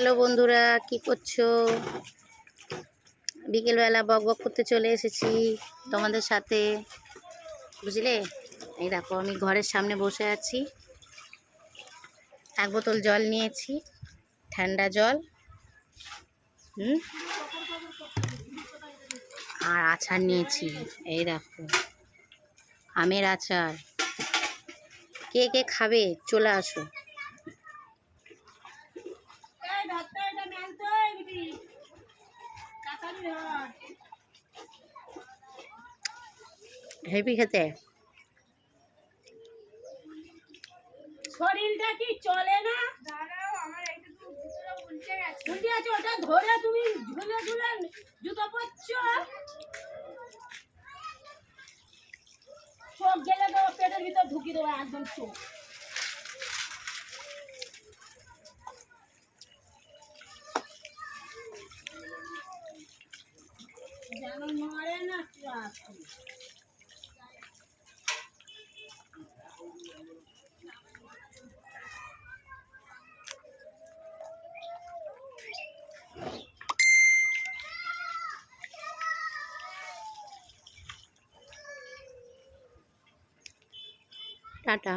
Hello বন্ধুরা, কি করছো? বিকেলবেলা বক বক করতে চলে এসেছি তোমাদের সাথে, বুঝলে? এই দেখো, আমি ঘরের সামনে বসে আছি, এক বোতল জল নিয়েছি, ঠান্ডা জল, আর আচার নিয়েছি। এই দেখো, আমের আচার। কে কে খাবে চলে আসো। হেভি খেতে। শরীরটা কি চলে না? দাঁড়াও, আমার একটু জুতোটা উল্টে গেছে। উল্টে আছে, ওটা ধরে তুমি ঝুলে ঝুলে জুতো পরছো। চোখ গেলে তো পেটের ভিতর ঢুকিয়ে দেবো একদম চোখ। যেন মরে না। টাটা।